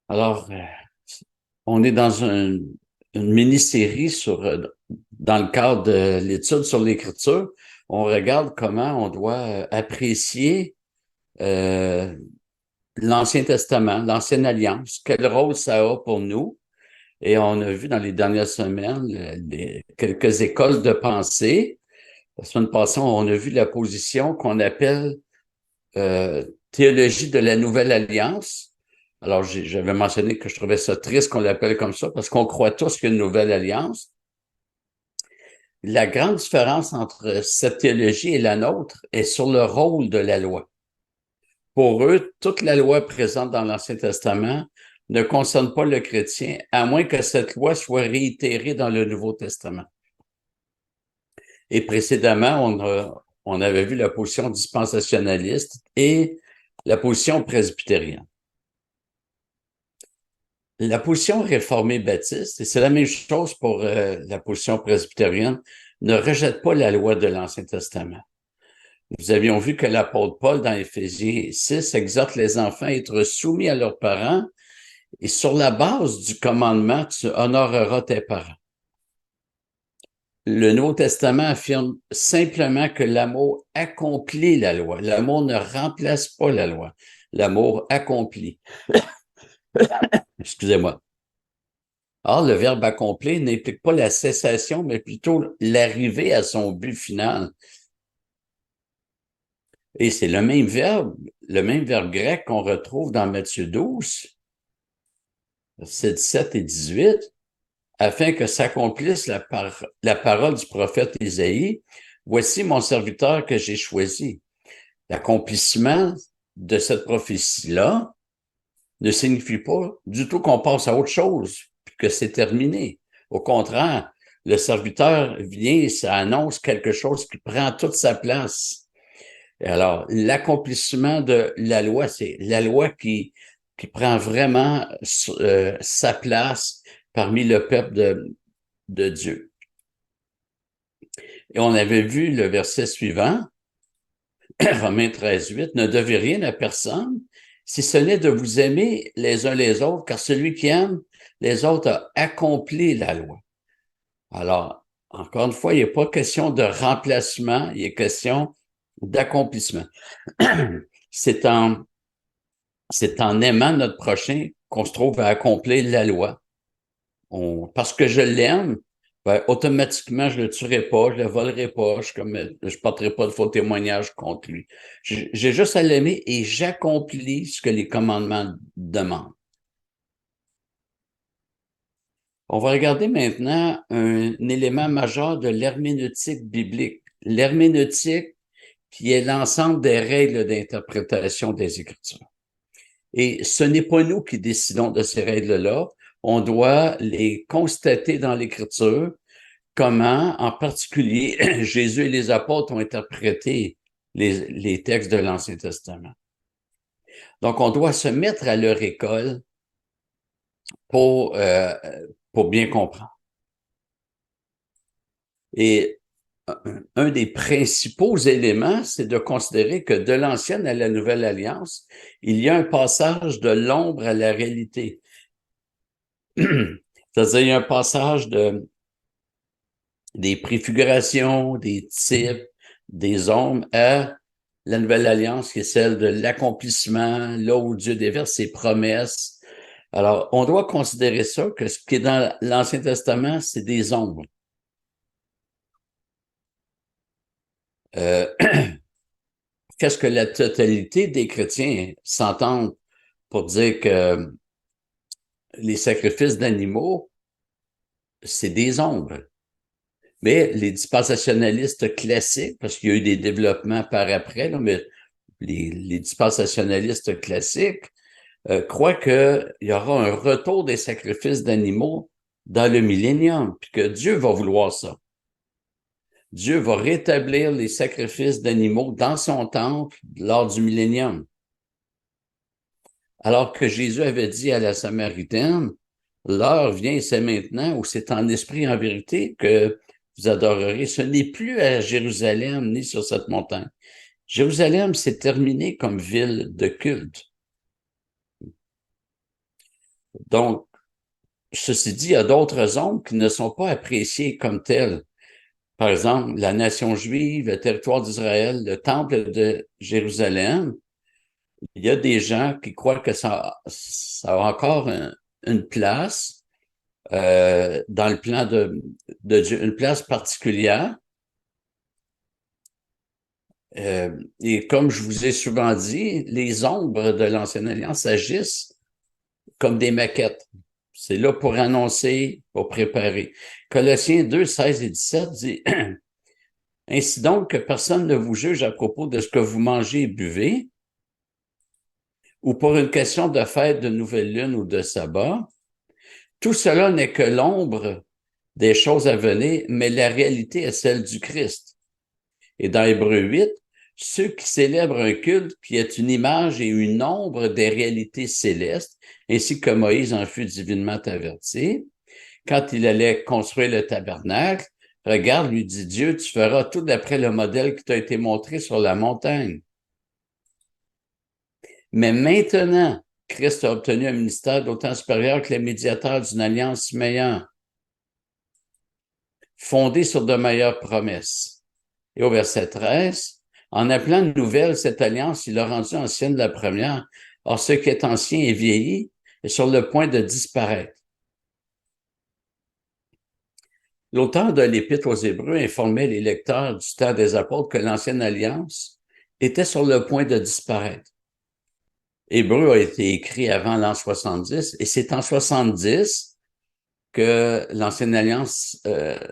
Alors, on est dans une mini-série dans le cadre de l'étude sur l'écriture. On regarde comment on doit apprécier euh, l'Ancien Testament, l'Ancienne Alliance, quel rôle ça a pour nous. Et on a vu dans les dernières semaines quelques écoles de pensée. La semaine passée, on a vu la position qu'on appelle théologie de la Nouvelle Alliance. Alors, j'avais mentionné que je trouvais ça triste qu'on l'appelle comme ça parce qu'on croit tous qu'il y a une nouvelle alliance. La grande différence entre cette théologie et la nôtre est sur le rôle de la loi. Pour eux, toute la loi présente dans l'Ancien Testament ne concerne pas le chrétien, à moins que cette loi soit réitérée dans le Nouveau Testament. Et précédemment, on avait vu la position dispensationaliste et la position presbytérienne. La position réformée baptiste, et c'est la même chose pour la position presbytérienne, ne rejette pas la loi de l'Ancien Testament. Nous avions vu que l'apôtre Paul, dans Éphésiens 6, exhorte les enfants à être soumis à leurs parents et sur la base du commandement, tu honoreras tes parents. Le Nouveau Testament affirme simplement que l'amour accomplit la loi. L'amour ne remplace pas la loi. L'amour accomplit. Excusez-moi. Or, le verbe accomplir n'implique pas la cessation, mais plutôt l'arrivée à son but final. Et c'est le même verbe grec qu'on retrouve dans Matthieu 12, versets 17 et 18, afin que s'accomplisse la parole du prophète Isaïe. Voici mon serviteur que j'ai choisi. L'accomplissement de cette prophétie-là ne signifie pas du tout qu'on passe à autre chose, puis que c'est terminé. Au contraire, le serviteur vient et ça annonce quelque chose qui prend toute sa place. Et alors, l'accomplissement de la loi, c'est la loi qui prend vraiment sa place parmi le peuple de Dieu. Et on avait vu le verset suivant, Romains 13, 8, ne devez rien à personne, si ce n'est de vous aimer les uns les autres, car celui qui aime les autres a accompli la loi. Alors, encore une fois, il n'est pas question de remplacement, il est question d'accomplissement. C'est en, c'est en aimant notre prochain qu'on se trouve à accomplir la loi. Parce que je l'aime, ben, automatiquement, je le tuerai pas, je le volerai pas, je porterai pas de faux témoignages contre lui. J'ai juste à l'aimer et j'accomplis ce que les commandements demandent. On va regarder maintenant un élément majeur de l'herméneutique biblique. L'herméneutique qui est l'ensemble des règles d'interprétation des Écritures. Et ce n'est pas nous qui décidons de ces règles-là. On doit les constater dans l'Écriture, comment, en particulier, Jésus et les apôtres ont interprété les textes de l'Ancien Testament. Donc, on doit se mettre à leur école pour, euh, pour bien comprendre. Et un des principaux éléments, c'est de considérer que de l'Ancienne à la Nouvelle Alliance, il y a un passage de l'ombre à la réalité. C'est-à-dire, il y a un passage des préfigurations, des types, des ombres à la Nouvelle Alliance, qui est celle de l'accomplissement, là où Dieu déverse ses promesses. Alors, on doit considérer ça, que ce qui est dans l'Ancien Testament, c'est des ombres. Euh, Qu'est-ce que la totalité des chrétiens s'entendent pour dire que les sacrifices d'animaux, c'est des ombres. Mais les dispensationalistes classiques, parce qu'il y a eu des développements par après, là, mais les dispensationalistes classiques croient qu'il y aura un retour des sacrifices d'animaux dans le millénium, puis que Dieu va vouloir ça. Dieu va rétablir les sacrifices d'animaux dans son temple lors du millénium. Alors que Jésus avait dit à la Samaritaine, l'heure vient et c'est maintenant où c'est en esprit et en vérité que vous adorerez. Ce n'est plus à Jérusalem ni sur cette montagne. Jérusalem s'est terminé comme ville de culte. Donc, ceci dit, il y a d'autres ombres qui ne sont pas appréciées comme telles. Par exemple, la nation juive, le territoire d'Israël, le temple de Jérusalem. Il y a des gens qui croient que ça a encore une place dans le plan de Dieu, une place particulière. Et comme je vous ai souvent dit, les ombres de l'Ancienne Alliance agissent comme des maquettes. C'est là pour annoncer, pour préparer. Colossiens 2, 16 et 17 dit « Ainsi donc que personne ne vous juge à propos de ce que vous mangez et buvez, ou pour une question de fête, de nouvelle lune ou de sabbat. Tout cela n'est que l'ombre des choses à venir, mais la réalité est celle du Christ. » Et dans Hébreux 8, ceux qui célèbrent un culte qui est une image et une ombre des réalités célestes, ainsi que Moïse en fut divinement averti, quand il allait construire le tabernacle, regarde, lui dit Dieu, tu feras tout d'après le modèle qui t'a été montré sur la montagne. Mais maintenant, Christ a obtenu un ministère d'autant supérieur que les médiateurs d'une alliance meilleure, fondée sur de meilleures promesses. Et au verset 13, en appelant nouvelle cette alliance, il a rendu ancienne la première. Or, ce qui est ancien et vieilli est sur le point de disparaître. L'auteur de l'Épître aux Hébreux informait les lecteurs du temps des apôtres que l'ancienne alliance était sur le point de disparaître. Hébreu a été écrit avant l'an 70 et c'est en 70 que l'ancienne alliance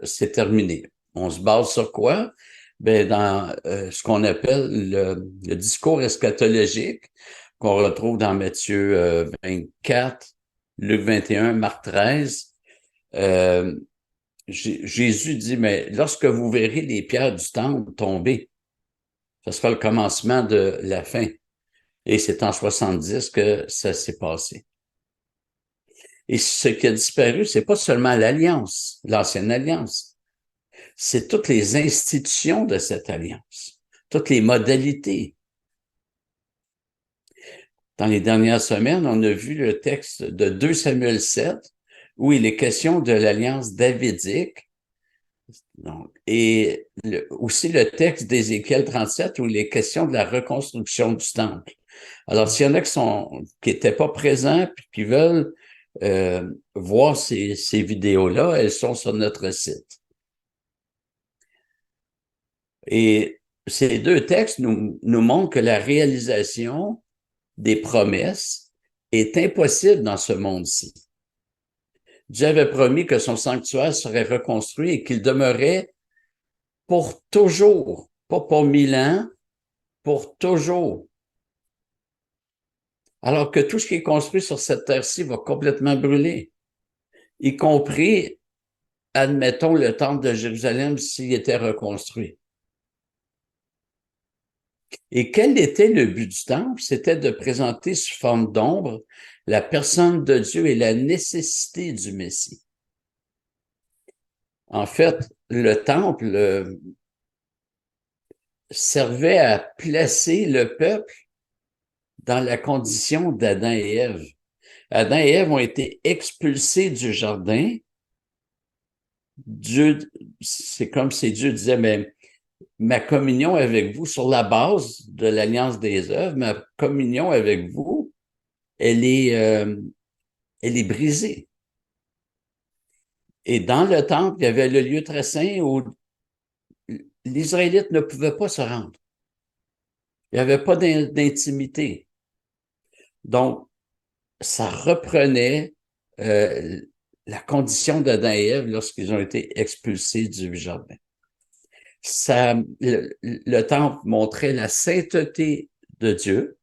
s'est terminée. On se base sur quoi? Ben, dans ce qu'on appelle le discours eschatologique qu'on retrouve dans Matthieu 24, Luc 21, Marc 13. Jésus dit, mais lorsque vous verrez les pierres du temple tomber, ce sera le commencement de la fin. Et c'est en 70 que ça s'est passé. Et ce qui a disparu, c'est pas seulement l'alliance, l'ancienne alliance. C'est toutes les institutions de cette alliance, toutes les modalités. Dans les dernières semaines, on a vu le texte de 2 Samuel 7, où il est question de l'alliance davidique. Donc, et aussi le texte d'Ézéchiel 37, où il est question de la reconstruction du temple. Alors, s'il y en a qui étaient pas présents puis qui veulent voir ces vidéos-là, elles sont sur notre site. Et ces deux textes nous montrent que la réalisation des promesses est impossible dans ce monde-ci. Dieu avait promis que son sanctuaire serait reconstruit et qu'il demeurait pour toujours, pas pour 1000 ans, pour toujours. Alors que tout ce qui est construit sur cette terre-ci va complètement brûler, y compris, admettons, le temple de Jérusalem s'il était reconstruit. Et quel était le but du temple? C'était de présenter sous forme d'ombre la personne de Dieu et la nécessité du Messie. En fait, le temple servait à placer le peuple dans la condition d'Adam et Ève. Adam et Ève ont été expulsés du jardin. Dieu, c'est comme si Dieu disait, mais ma communion avec vous, sur la base de l'alliance des œuvres, ma communion avec vous, elle est brisée. Et dans le temple, il y avait le lieu très saint où les Israélites ne pouvaient pas se rendre. Il n'y avait pas d'intimité. Donc, ça reprenait la condition d'Adam et Ève lorsqu'ils ont été expulsés du jardin. Le temple montrait la sainteté de Dieu.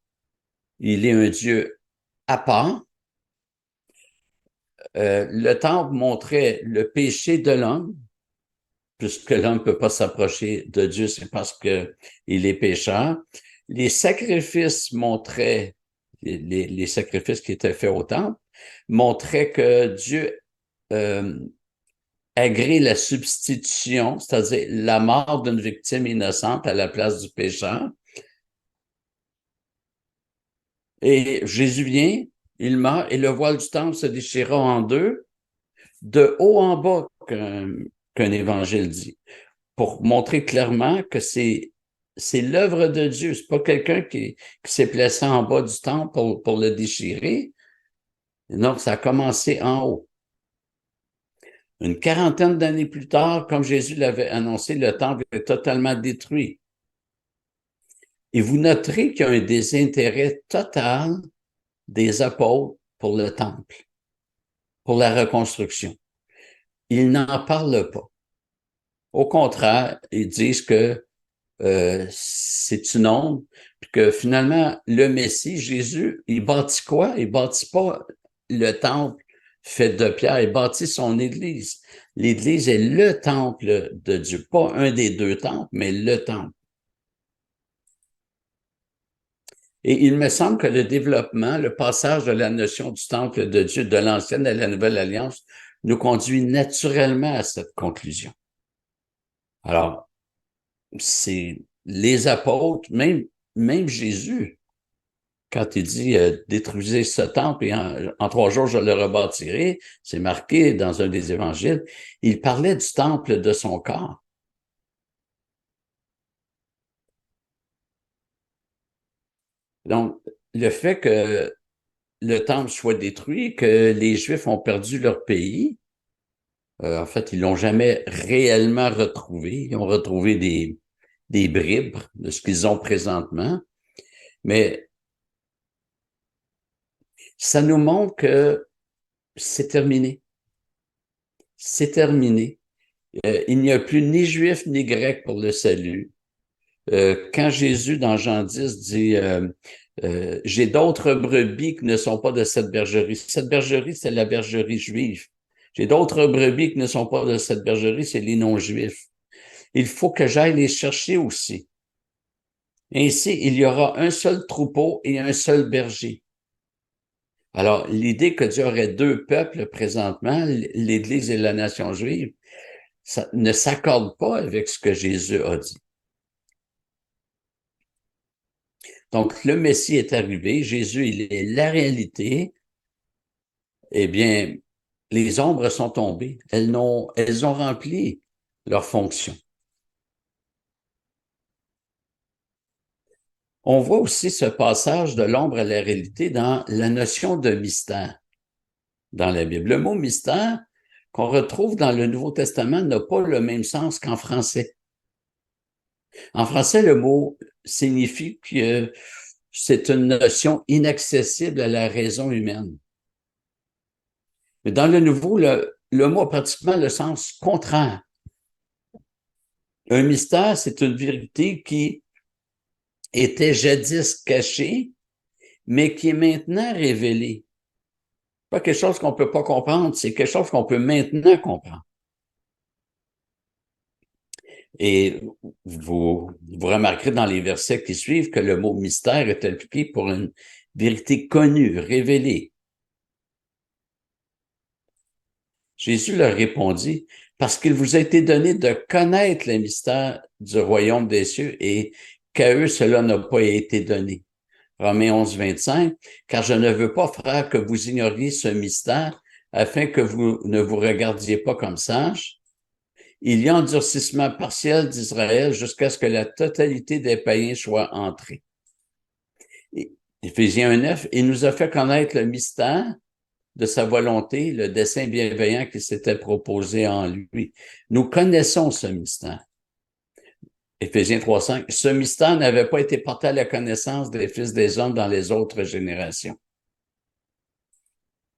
Il est un Dieu à part. Le temple montrait le péché de l'homme, puisque l'homme ne peut pas s'approcher de Dieu, c'est parce qu'il est pécheur. Les sacrifices montraient, les sacrifices qui étaient faits au temple, montraient que Dieu agrée la substitution, c'est-à-dire la mort d'une victime innocente à la place du pécheur. Et Jésus vient, il meurt et le voile du temple se déchira en deux, de haut en bas, qu'un évangile dit, pour montrer clairement que c'est l'œuvre de Dieu. C'est pas quelqu'un qui s'est placé en bas du temple pour le déchirer. Non, ça a commencé en haut. Une quarantaine d'années plus tard, comme Jésus l'avait annoncé, le temple est totalement détruit. Et vous noterez qu'il y a un désintérêt total des apôtres pour le temple, pour la reconstruction. Ils n'en parlent pas. Au contraire, ils disent que c'est une ombre, puis que finalement, le Messie, Jésus, il bâtit quoi? Il bâtit pas le temple fait de pierre, il bâtit son Église. L'Église est le temple de Dieu, pas un des deux temples, mais le temple. Et il me semble que le développement, le passage de la notion du temple de Dieu de l'Ancienne à la Nouvelle Alliance nous conduit naturellement à cette conclusion. Alors, c'est les apôtres, même Jésus, quand il dit détruisez ce temple et en 3 jours je le rebâtirai, c'est marqué dans un des évangiles, il parlait du temple de son corps. Donc, le fait que le temple soit détruit, que les Juifs ont perdu leur pays, en fait, ils l'ont jamais réellement retrouvé. Ils ont retrouvé des bribes de ce qu'ils ont présentement, mais ça nous montre que c'est terminé. C'est terminé. Il n'y a plus ni juif ni grec pour le salut. Quand Jésus, dans Jean 10, dit j'ai d'autres brebis qui ne sont pas de cette bergerie. Cette bergerie, c'est la bergerie juive. J'ai d'autres brebis qui ne sont pas de cette bergerie, c'est les non-juifs. Il faut que j'aille les chercher aussi. Ainsi, il y aura un seul troupeau et un seul berger. Alors, l'idée que Dieu aurait deux peuples présentement, l'Église et la nation juive, ça ne s'accorde pas avec ce que Jésus a dit. Donc, le Messie est arrivé, Jésus, il est la réalité. Eh bien, les ombres sont tombées. Elles ont rempli leur fonction. On voit aussi ce passage de l'ombre à la réalité dans la notion de mystère dans la Bible. Le mot mystère qu'on retrouve dans le Nouveau Testament n'a pas le même sens qu'en français. En français, le mot signifie que c'est une notion inaccessible à la raison humaine. Mais dans le Nouveau, le mot a pratiquement le sens contraire. Un mystère, c'est une vérité qui était jadis cachée, mais qui est maintenant révélée. Pas quelque chose qu'on peut pas comprendre, c'est quelque chose qu'on peut maintenant comprendre. Et vous remarquerez dans les versets qui suivent que le mot mystère est appliqué pour une vérité connue, révélée. Jésus leur répondit, parce qu'il vous a été donné de connaître les mystères du royaume des cieux et qu'à eux cela n'a pas été donné. Romains 11, 25, car je ne veux pas, frère, que vous ignoriez ce mystère afin que vous ne vous regardiez pas comme sages. Il y a endurcissement partiel d'Israël jusqu'à ce que la totalité des païens soit entrée. Éphésiens 1:9, il nous a fait connaître le mystère de sa volonté, le dessein bienveillant qui s'était proposé en lui. Nous connaissons ce mystère. Éphésiens 3:5, ce mystère n'avait pas été porté à la connaissance des fils des hommes dans les autres générations,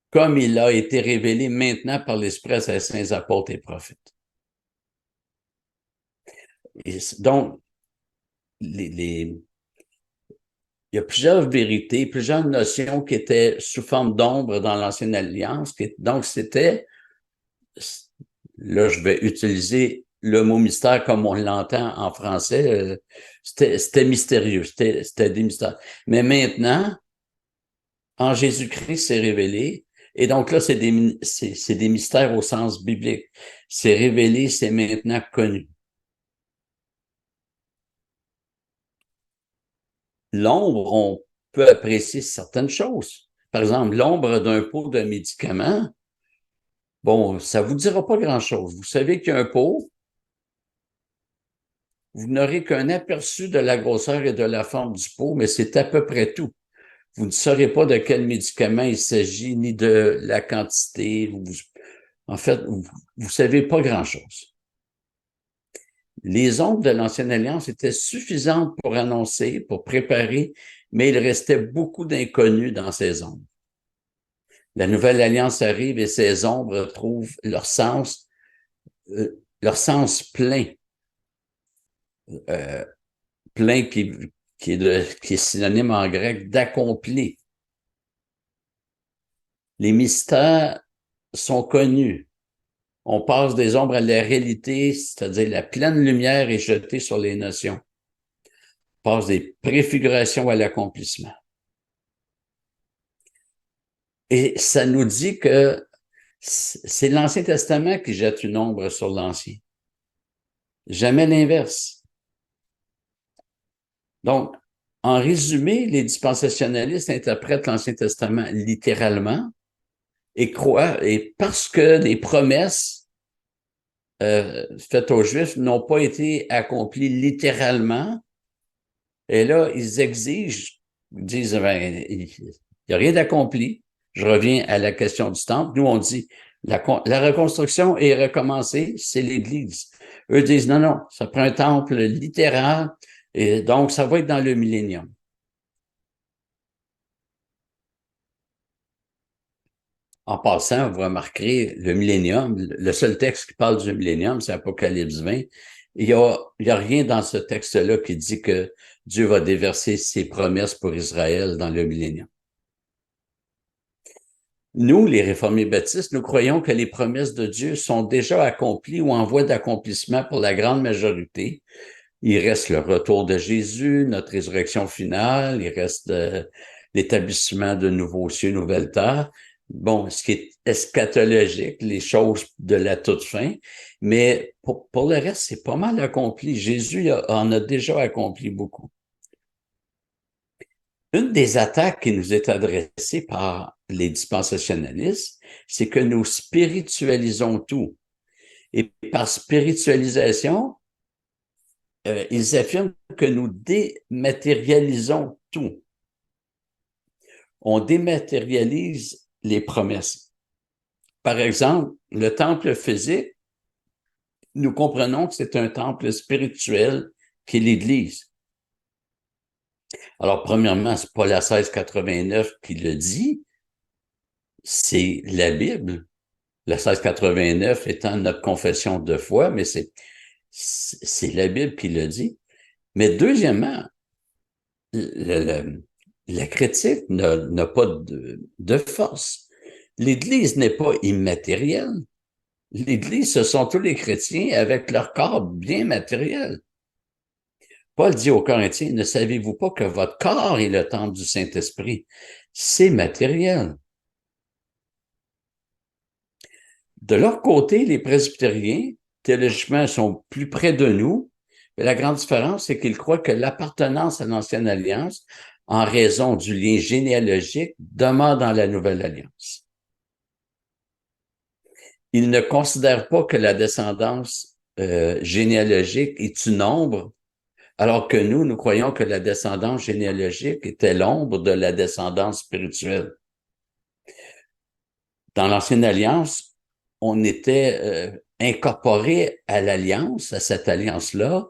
comme il a été révélé maintenant par l'Esprit à ses saints apôtres et prophètes. Et donc, il y a plusieurs vérités, plusieurs notions qui étaient sous forme d'ombre dans l'Ancienne Alliance. Donc, c'était, là, je vais utiliser le mot mystère comme on l'entend en français, c'était mystérieux, c'était des mystères. Mais maintenant, en Jésus-Christ, c'est révélé. Et donc là, c'est des mystères au sens biblique. C'est révélé, c'est maintenant connu. L'ombre, on peut apprécier certaines choses. par exemple, l'ombre d'un pot de médicaments, bon, ça vous dira pas grand-chose. Vous savez qu'il y a un pot, vous n'aurez qu'un aperçu de la grosseur et de la forme du pot, mais c'est à peu près tout. Vous ne saurez pas de quel médicament il s'agit, ni de la quantité. En fait, vous savez pas grand-chose. Les ombres de l'Ancienne Alliance étaient suffisantes pour annoncer, pour préparer, mais il restait beaucoup d'inconnus dans ces ombres. La Nouvelle Alliance arrive et ces ombres trouvent leur sens plein, plein qui est synonyme en grec d'accompli. Les mystères sont connus. On passe des ombres à la réalité, c'est-à-dire la pleine lumière est jetée sur les notions. On passe des préfigurations à l'accomplissement. Et ça nous dit que c'est l'Ancien Testament qui jette une ombre sur l'Ancien. Jamais l'inverse. Donc, en résumé, les dispensationalistes interprètent l'Ancien Testament littéralement et croient, et parce que des promesses faites aux Juifs n'ont pas été accomplies littéralement, et là, ils exigent, ils disent, ben, il n'y a rien d'accompli. Je reviens à la question du temple. Nous, on dit, la reconstruction est recommencée, c'est l'Église. Eux disent, non, non, ça prend un temple littéral, et donc ça va être dans le millénium. En passant, vous remarquerez, le millénium, le seul texte qui parle du millénium, c'est Apocalypse 20. Il y a rien dans ce texte-là qui dit que Dieu va déverser ses promesses pour Israël dans le millénium. Nous, les réformés baptistes, nous croyons que les promesses de Dieu sont déjà accomplies ou en voie d'accomplissement pour la grande majorité. Il reste le retour de Jésus, notre résurrection finale, il reste l'établissement de nouveaux cieux, nouvelles terres. Bon, ce qui est eschatologique, les choses de la toute fin, mais pour le reste, c'est pas mal accompli. Jésus en a déjà accompli beaucoup. Une des attaques qui nous est adressée par les dispensationalistes, c'est que nous spiritualisons tout. Et par spiritualisation, ils affirment que nous dématérialisons tout. On dématérialise les promesses. Par exemple, le temple physique, nous comprenons que c'est un temple spirituel qui est l'Église. Alors, premièrement, c'est pas la 1689 qui le dit, c'est la Bible. La 1689 étant notre confession de foi, mais c'est la Bible qui le dit. Mais deuxièmement, la critique n'a pas de force. L'Église n'est pas immatérielle. L'Église, ce sont tous les chrétiens avec leur corps bien matériel. Paul dit aux Corinthiens, ne savez-vous pas que votre corps est le temple du Saint-Esprit? C'est matériel. De leur côté, les presbytériens, théologiquement, sont plus près de nous, mais la grande différence, c'est qu'ils croient que l'appartenance à l'Ancienne Alliance, en raison du lien généalogique, demeure dans la Nouvelle Alliance. Ils ne considèrent pas que la descendance généalogique est une ombre, alors que nous croyons que la descendance généalogique était l'ombre de la descendance spirituelle. Dans l'Ancienne Alliance, on était incorporé à l'alliance, à cette alliance-là,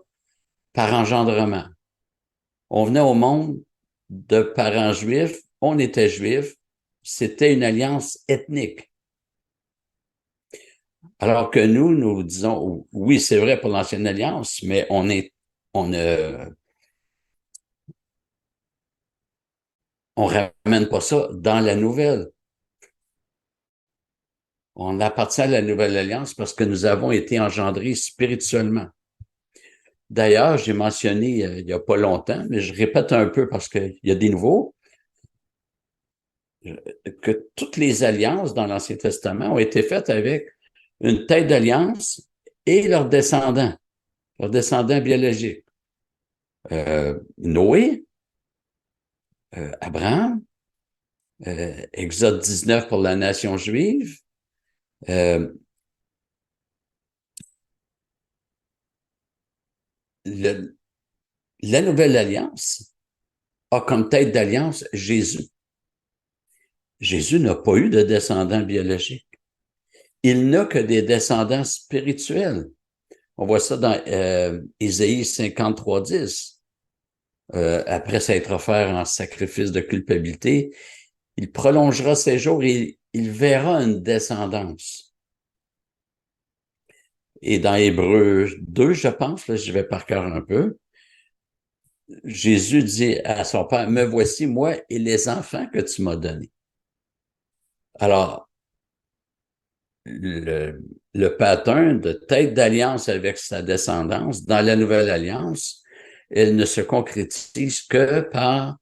par engendrement. On venait au monde de parents juifs, on était juifs, c'était une alliance ethnique. Alors que nous disons, oui, c'est vrai pour l'Ancienne Alliance, mais on ramène pas ça dans la Nouvelle. On appartient à la Nouvelle Alliance parce que nous avons été engendrés spirituellement. D'ailleurs, j'ai mentionné il n'y a pas longtemps, mais je répète un peu parce qu'il y a des nouveaux, que toutes les alliances dans l'Ancien Testament ont été faites avec une tête d'alliance et leurs descendants biologiques. Noé, Abraham, Exode 19 pour la nation juive. Euh, le, la nouvelle alliance a comme tête d'alliance Jésus. Jésus n'a pas eu de descendants biologiques. Il n'a que des descendants spirituels. On voit ça dans Ésaïe 53:10. Après s'être offert en sacrifice de culpabilité, il prolongera ses jours et il verra une descendance. Et dans Hébreux 2, je pense, là, je vais par cœur un peu, Jésus dit à son Père, me voici, moi et les enfants que tu m'as donnés. Alors, le pattern de tête d'alliance avec sa descendance dans la nouvelle alliance, elle ne se concrétise que par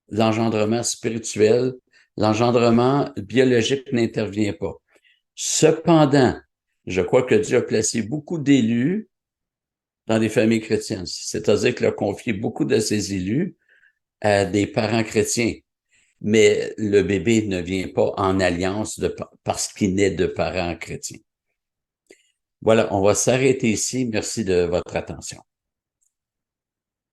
l'engendrement spirituel. L'engendrement biologique n'intervient pas. Cependant, je crois que Dieu a placé beaucoup d'élus dans des familles chrétiennes. C'est-à-dire qu'il a confié beaucoup de ses élus à des parents chrétiens. Mais le bébé ne vient pas en alliance parce qu'il naît de parents chrétiens. Voilà, on va s'arrêter ici. Merci de votre attention.